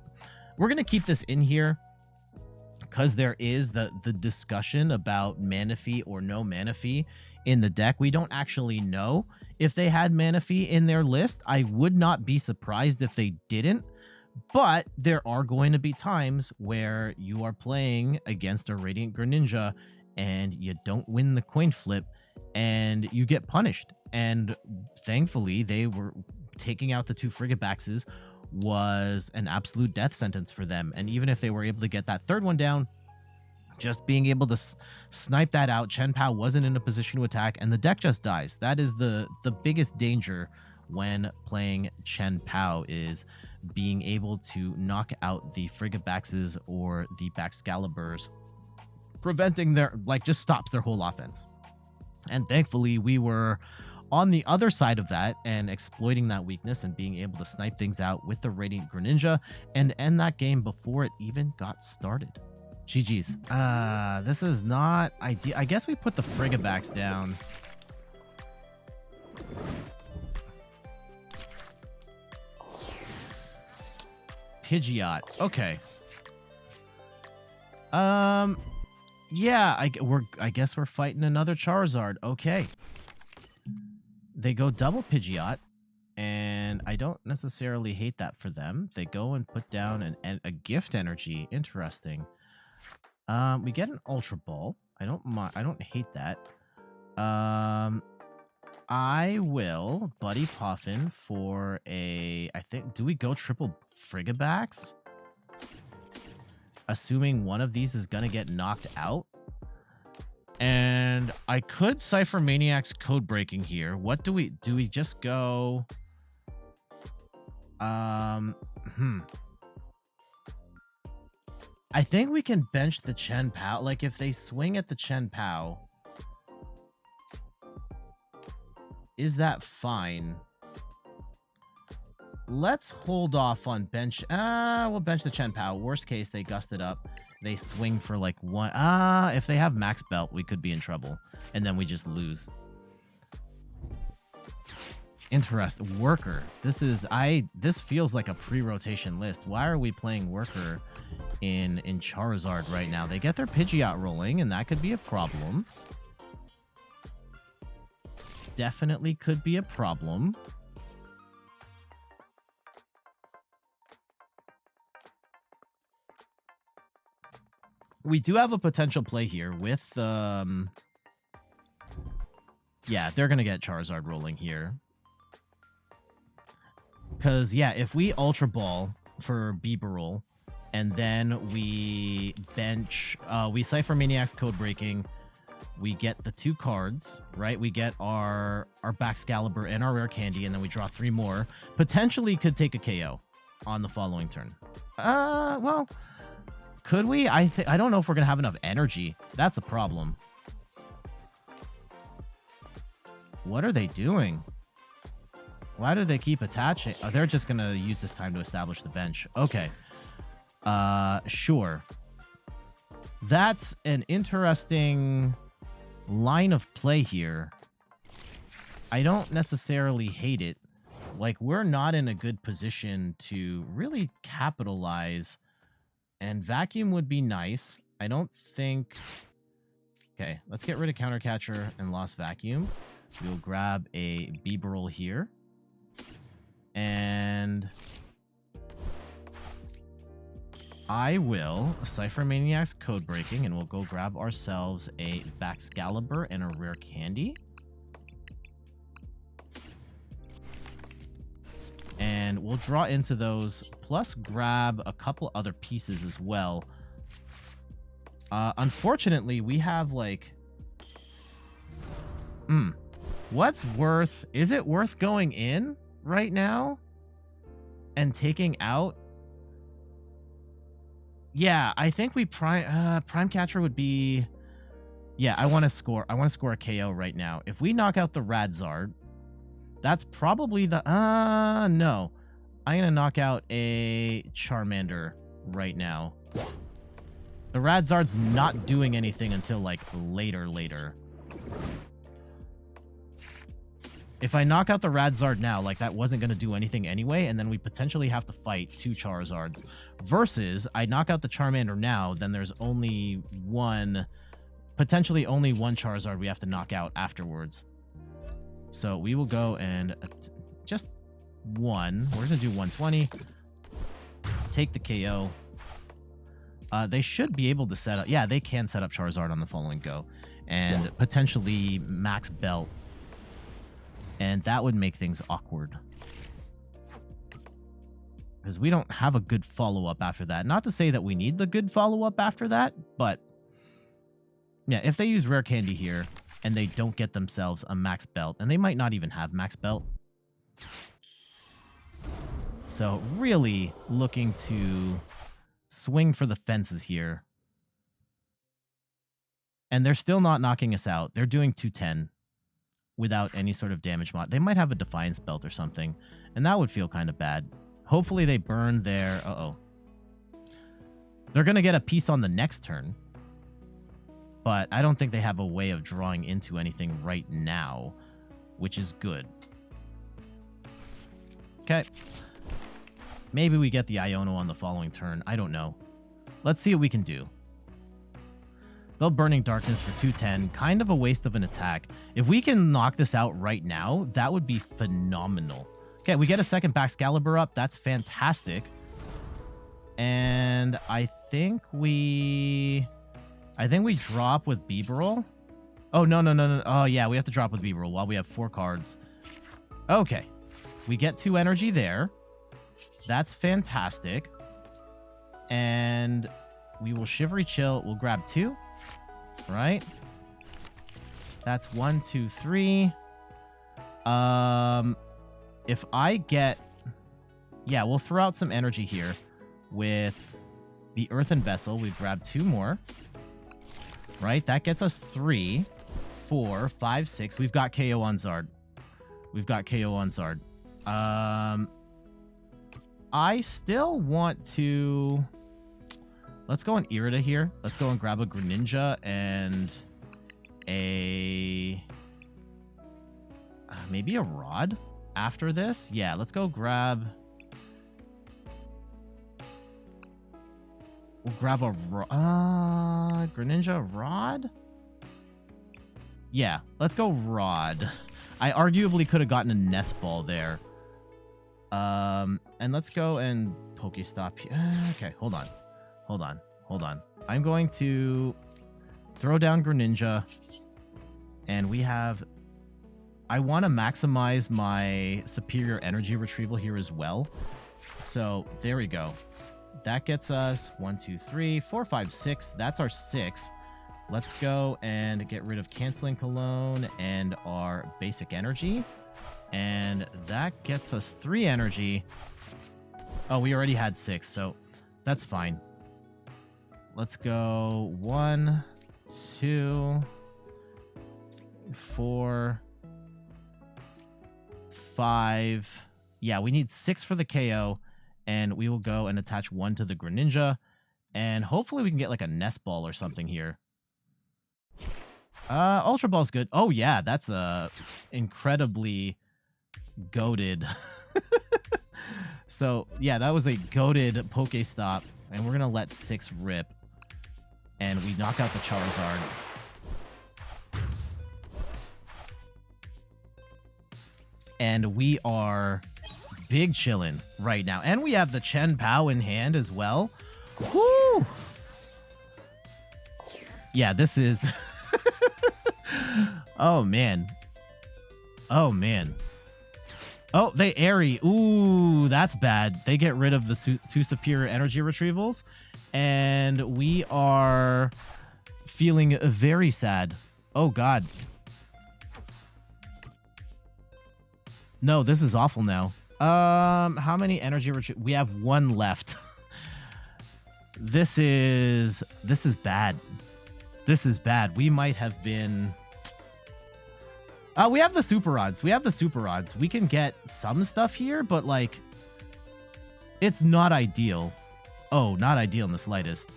We're going to keep this in here because there is the discussion about Manaphy or no Manaphy in the deck. We don't actually know if they had Manaphy in their list. I would not be surprised if they didn't, but there are going to be times where you are playing against a Radiant Greninja and you don't win the coin flip and you get punished. And thankfully, they were taking out the 2 Frigibaxes was an absolute death sentence for them. And even if they were able to get that 3rd one down, just being able to snipe that out, Chien-Pao wasn't in a position to attack, and the deck just dies. That is the biggest danger when playing Chien-Pao, is being able to knock out the Frigibaxes or the Baxcaliburs, preventing their, like, just stops their whole offense. And thankfully, we were on the other side of that and exploiting that weakness and being able to snipe things out with the Radiant Greninja and end that game before it even got started. GG's. This is not ideal. I guess we put the Frigibax down. Pidgeot. Okay. Yeah, I guess we're fighting another Charizard. Okay. They go double Pidgeot, and I don't necessarily hate that for them. They go and put down a gift energy. Interesting. We get an Ultra Ball. I don't hate that. I will Buddy Poffin for a... I think... Do we go triple Frigibax? Assuming one of these is going to get knocked out. And I could Ciphermaniac's Codebreaking here. What do we... Do we just go... I think we can bench the Chien-Pao. Like, if they swing at the Chien-Pao, is that fine? Let's hold off on bench. We'll bench the Chien-Pao. Worst case, they gust it up. They swing for like one. If they have max belt, we could be in trouble. And then we just lose. Interesting. Worker. This feels like a pre-rotation list. Why are we playing Worker in Charizard right now? They get their Pidgeot rolling, and that could be a problem. Definitely could be a problem. We do have a potential play here with, yeah, they're going to get Charizard rolling here. Because, yeah, if we Ultra Ball for Bibarel, and then we bench, we Ciphermaniac's Codebreaking, we get the 2 cards, right? We get our Baxcalibur and our Rare Candy, and then we draw 3 more. Potentially could take a KO on the following turn. Well, could we? I don't know if we're going to have enough energy. That's a problem. What are they doing? Why do they keep attaching? Oh, they're just going to use this time to establish the bench. Okay. Sure. That's an interesting line of play here. I don't necessarily hate it. Like, we're not in a good position to really capitalize, and Vacuum would be nice. I don't think... Okay, let's get rid of Counter Catcher and Lost Vacuum. We'll grab a Bibarel here. And I will Ciphermaniac's Codebreaking, and we'll go grab ourselves a Baxcalibur and a Rare Candy. And we'll draw into those, plus grab a couple other pieces as well. Unfortunately, we have, like... What's worth... Is it worth going in right now and taking out? Yeah, I think we Prime Catcher would be... Yeah, I want to score a KO right now. If we knock out the Radzard, that's probably the... no. I'm going to knock out a Charmander right now. The Radzard's not doing anything until, like, later. If I knock out the Radzard now, like, that wasn't going to do anything anyway, and then we potentially have to fight 2 Charizards. Versus, I knock out the Charmander now, then there's only potentially only one Charizard we have to knock out afterwards. So we will go and just 1. We're going to do 120. Take the KO. They should be able to set up... Yeah, they can set up Charizard on the following go. And potentially max belt. And that would make things awkward. Because we don't have a good follow-up after that. Not to say that we need the good follow-up after that, but... Yeah, if they use Rare Candy here, and they don't get themselves a max belt, and they might not even have max belt. So, really looking to swing for the fences here. And they're still not knocking us out. They're doing 210. Without any sort of damage mod. They might have a Defiance belt or something, and that would feel kind of bad. Hopefully they burn their... They're going to get a piece on the next turn, but I don't think they have a way of drawing into anything right now, which is good. Okay. Maybe we get the Iono on the following turn. I don't know. Let's see what we can do. They'll Burning Darkness for 210. Kind of a waste of an attack. If we can knock this out right now, that would be phenomenal. Okay, we get a second Baxcalibur up. That's fantastic. And I think we drop with Bibarel. Oh, no. Oh, yeah, we have to drop with Bibarel while we have 4 cards. Okay. We get 2 energy there. That's fantastic. And we will Shivery Chill. We'll grab 2. Right? That's 1, 2, 3. If I get... Yeah, we'll throw out some energy here with the Earthen Vessel. We've grabbed 2 more. Right? That gets us 3, 4, 5, 6. We've got KO on Zard. We've got KO on Zard. I still want to... Let's go on Irida here. Let's go and grab a Greninja and a... maybe a Rod after this? Yeah, let's go grab... We'll grab a Greninja Rod? Yeah, let's go Rod. I arguably could have gotten a Nest Ball there. And let's go and PokéStop. Okay, hold on. I'm going to throw down Greninja. And we have... I want to maximize my superior energy retrieval here as well. So, there we go. That gets us 1, 2, 3, 4, 5, 6. That's our 6. Let's go and get rid of Canceling Cologne and our Basic Energy. And that gets us 3 energy. Oh, we already had 6, so that's fine. Let's go 1, 2, 4, 5. Yeah, we need 6 for the KO. And we will go and attach 1 to the Greninja. And hopefully we can get like a Nest Ball or something here. Ultra Ball's good. Oh yeah, that's a incredibly goated. So yeah, that was a goated PokéStop. And we're going to let 6 rip. And we knock out the Charizard. And we are... big chillin' right now. And we have the Chien-Pao in hand as well. Woo! Yeah, this is... Oh, man. Oh, man. Oh, they airy. Ooh, that's bad. They get rid of the 2 superior energy retrievals. And we are feeling very sad. Oh, God. No, this is awful now. How many energy we have 1 left. This is bad. This is bad. We might have been... we have the super rods. We can get some stuff here, but like it's not ideal. Oh, not ideal in the slightest.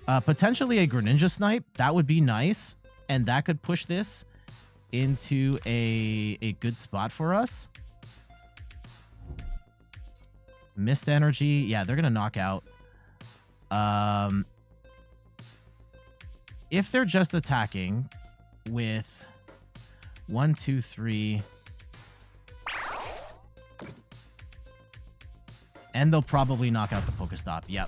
Potentially a Greninja Snipe. That would be nice. And that could push this into a good spot for us. Mist Energy. Yeah, they're going to knock out. If they're just attacking with 1, 2, 3... And they'll probably knock out the PokéStop. Yep.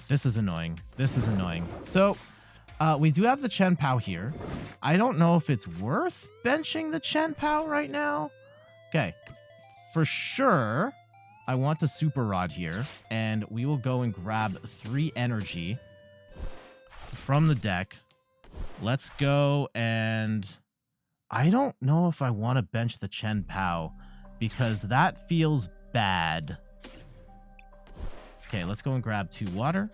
This is annoying. So, we do have the Chien-Pao here. I don't know if it's worth benching the Chien-Pao right now. Okay. For sure, I want the Super Rod here. And we will go and grab 3 energy from the deck. Let's go and... I don't know if I want to bench the Chien-Pao because that feels bad. Okay, let's go and grab 2 water.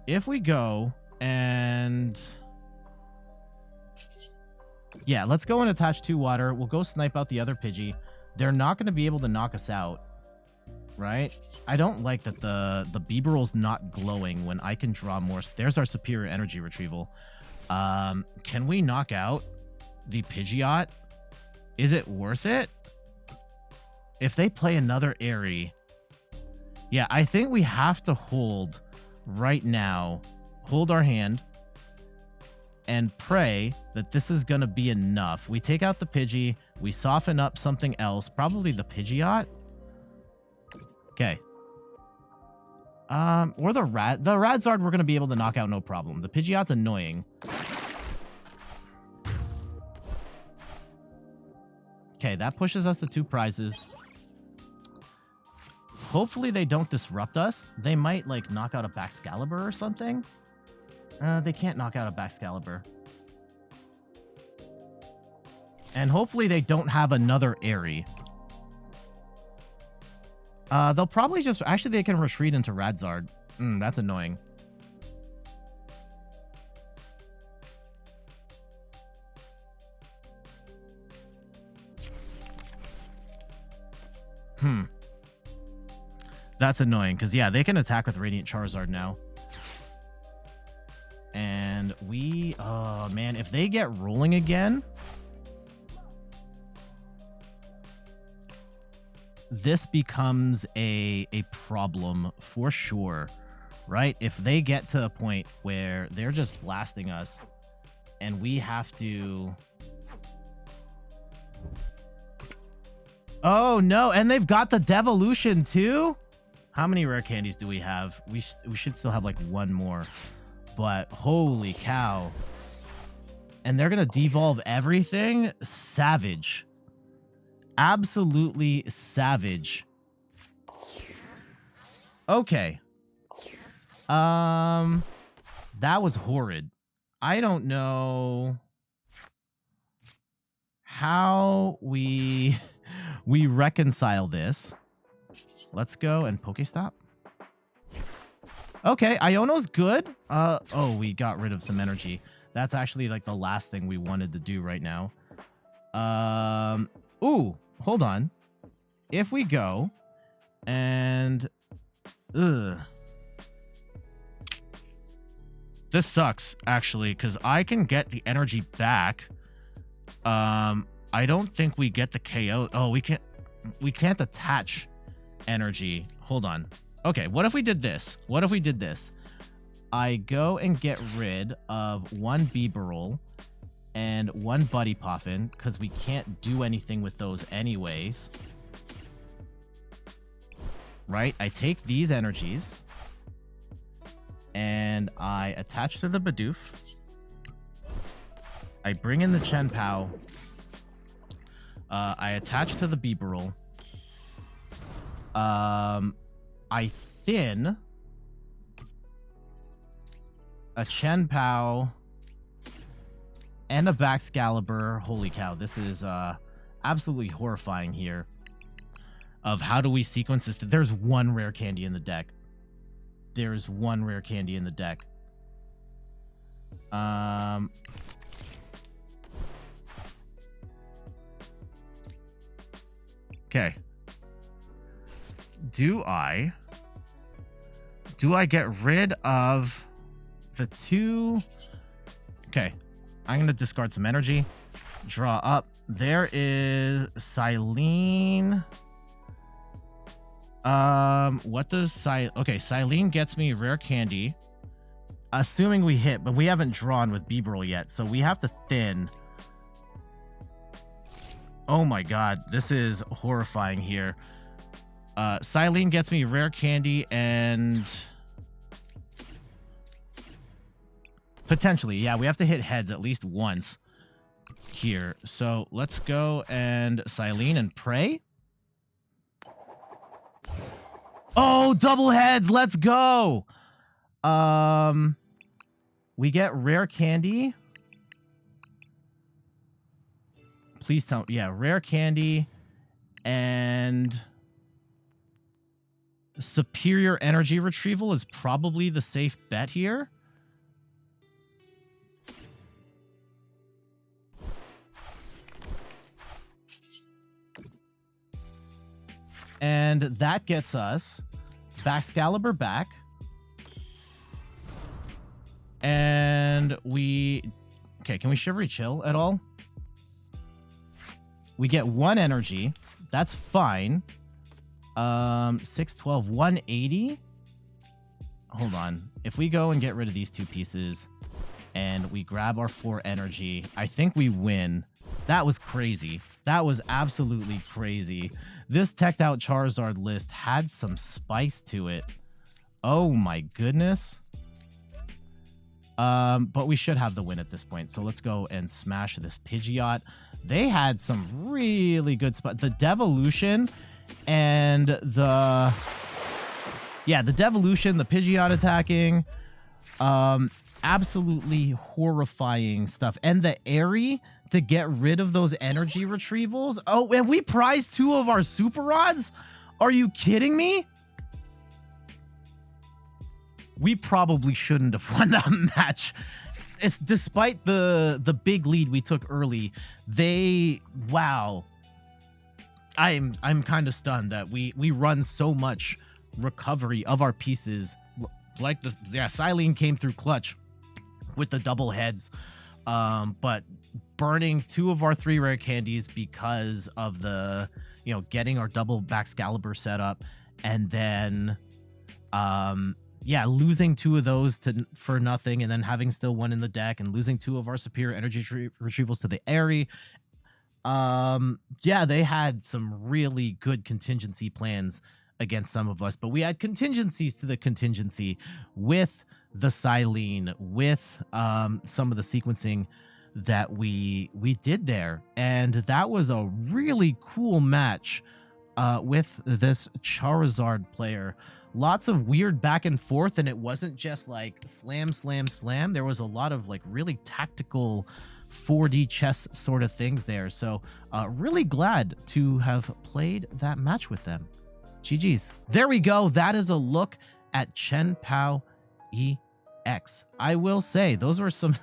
If we go and... Yeah, let's go and attach 2 water. We'll go snipe out the other Pidgey. They're not going to be able to knock us out. Right? I don't like that the Bibarel's not glowing when I can draw more. There's our superior energy retrieval. Can we knock out the Pidgeot? Is it worth it? If they play another Airy... Yeah, I think we have to hold right now. Hold our hand. And pray that this is going to be enough. We take out the Pidgey. We soften up something else. Probably the Pidgeot. Okay. Or the Radzard we're going to be able to knock out no problem. The Pidgeot's annoying. Okay, that pushes us to 2 prizes. Hopefully they don't disrupt us. They might, like, knock out a Baxcalibur or something. They can't knock out a Baxcalibur. And hopefully they don't have another Airy. They'll probably just... Actually, they can retreat into Radzard. That's annoying. That's annoying, because, yeah, they can attack with Radiant Charizard now. And we... Oh, man, if they get rolling again... This becomes a problem for sure, right? If they get to a point where they're just blasting us and we have to... Oh, no, and they've got the Devolution, too? How many rare candies do we have? We should still have, like, one more. But, holy cow. And they're going to devolve everything? Savage. Absolutely savage. Okay. That was horrid. I don't know how we reconcile this. Let's go and PokéStop. Okay, Iono's good. Oh, we got rid of some energy. That's actually like the last thing we wanted to do right now. Ooh, hold on. If we go and this sucks actually, because I can get the energy back. I don't think we get the KO. Oh, we can't attach energy. Hold on. Okay, what if we did this? What if we did this? I go and get rid of one Bibarel and one Buddy Poffin, because we can't do anything with those anyways. Right? I take these energies and I attach to the Bidoof. I bring in the Chien-Pao. I attach to the Bibarel. I thin a Chien-Pao and a Baxcalibur. Holy cow, this is absolutely horrifying here. Of how do we sequence this? There's one rare candy in the deck. There's one rare candy in the deck. Okay. Do I get rid of the two? Okay. I'm going to discard some energy. Draw up. There is Cyllene. What does Okay, Cyllene gets me rare candy. Assuming we hit, but we haven't drawn with Bibarel yet, so we have to thin. Oh my god, this is horrifying here. Cyllene gets me rare candy and... Potentially, yeah, we have to hit heads at least once here. So let's go and Cyllene and pray. Oh, double heads, let's go! We get rare candy. Please tell me, yeah, rare candy and superior energy retrieval is probably the safe bet here. And that gets us Baxcalibur back. And we... Okay, can we Shivery Chill at all? We get one energy. That's fine. 612, 180. Hold on. If we go and get rid of these two pieces and we grab our 4 energy, I think we win. That was crazy. That was absolutely crazy. This teched out Charizard list had some spice to it. Oh my goodness. But we should have the win at this point. So let's go and smash this Pidgeot. They had some really good spots. The Devolution And the Devolution, the Pidgeot attacking, absolutely horrifying stuff. And the Airy to get rid of those energy retrievals. Oh, and we prized 2 of our super rods? Are you kidding me? We probably shouldn't have won that match. It's despite the big lead we took early. Wow. I'm kind of stunned that we run so much recovery of our pieces. Like Cyllene came through clutch with the double heads, but burning 2 of our 3 rare candies because of the getting our double Baxcalibur set up, and then losing 2 of those for nothing, and then having still 1 in the deck, and losing 2 of our superior energy retrievals to the Airy. They had some really good contingency plans against some of us, but we had contingencies to the contingency with the Cyllene, with some of the sequencing that we did there. And that was a really cool match with this Charizard player. Lots of weird back and forth, and it wasn't just like slam, slam, slam. There was a lot of like really tactical 4D chess sort of things there. So really glad to have played that match with them. GG's. There we go. That is a look at Chien-Pao EX. I will say those are some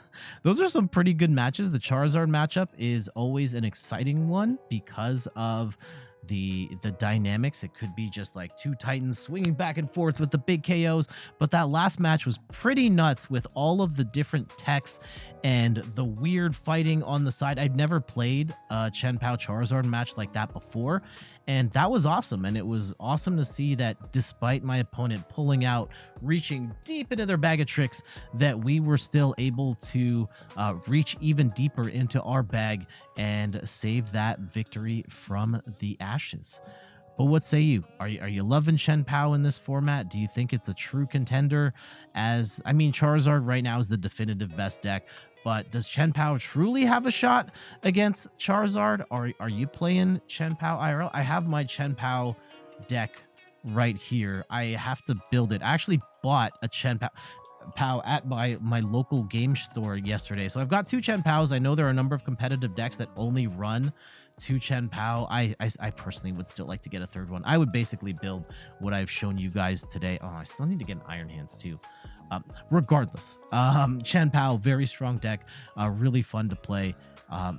pretty good matches. The Charizard matchup is always an exciting one because of the dynamics. It could be just like 2 Titans swinging back and forth with the big KOs, but that last match was pretty nuts with all of the different techs and the weird fighting on the side. I've never played a Chien-Pao Charizard match like that before, and that was awesome. And it was awesome to see that despite my opponent pulling out, reaching deep into their bag of tricks, that we were still able to reach even deeper into our bag and save that victory from the ashes. But what say you? Are you loving Chien-Pao in this format? Do you think it's a true contender? Charizard right now is the definitive best deck, but does Chien-Pao truly have a shot against Charizard? Are you playing Chien-Pao IRL? I have my Chien-Pao deck right here. I have to build it. I actually bought a Chien-Pao at my local game store yesterday. So I've got 2 Chien-Paos. I know there are a number of competitive decks that only run 2 Chien-Pao. I personally would still like to get a 3rd one. I would basically build what I've shown you guys today. Oh, I still need to get an Iron Hands too. Regardless, Chien-Pao, very strong deck, really fun to play,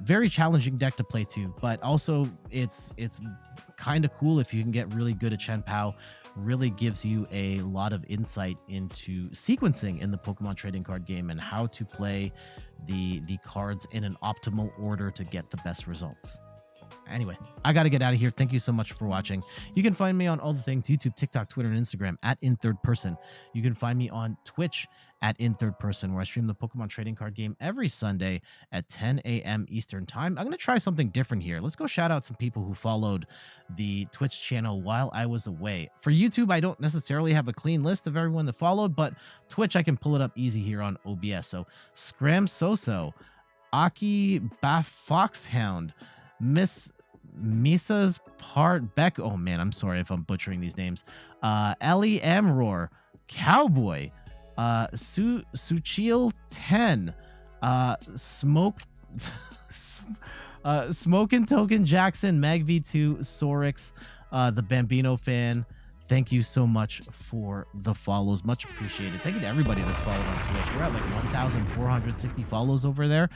very challenging deck to play too, but also it's kind of cool if you can get really good at Chien-Pao. Really gives you a lot of insight into sequencing in the Pokemon trading card game and how to play the cards in an optimal order to get the best results. Anyway, I got to get out of here. Thank you so much for watching. You can find me on all the things: YouTube, TikTok, Twitter, and Instagram at In3rdPerson. You can find me on Twitch at In3rdPerson, where I stream the Pokemon trading card game every Sunday at 10 a.m. Eastern time. I'm going to try something different here. Let's go shout out some people who followed the Twitch channel while I was away. For YouTube, I don't necessarily have a clean list of everyone that followed, but Twitch, I can pull it up easy here on OBS. So Scram Soso, Aki Baff Foxhound, Miss Misa's Part Beck. Oh man, I'm sorry if I'm butchering these names. Ellie Amror, Cowboy, Suchil 10, Smokin' Token Jackson, Mag V2, Sorix, the Bambino fan. Thank you so much for the follows. Much appreciated. Thank you to everybody that's followed on Twitch. We're at like 1,460 follows over there.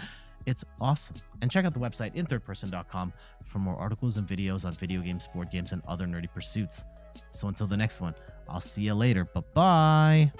It's awesome. And check out the website, in3rdperson.com, for more articles and videos on video games, board games, and other nerdy pursuits. So until the next one, I'll see you later. Bye-bye.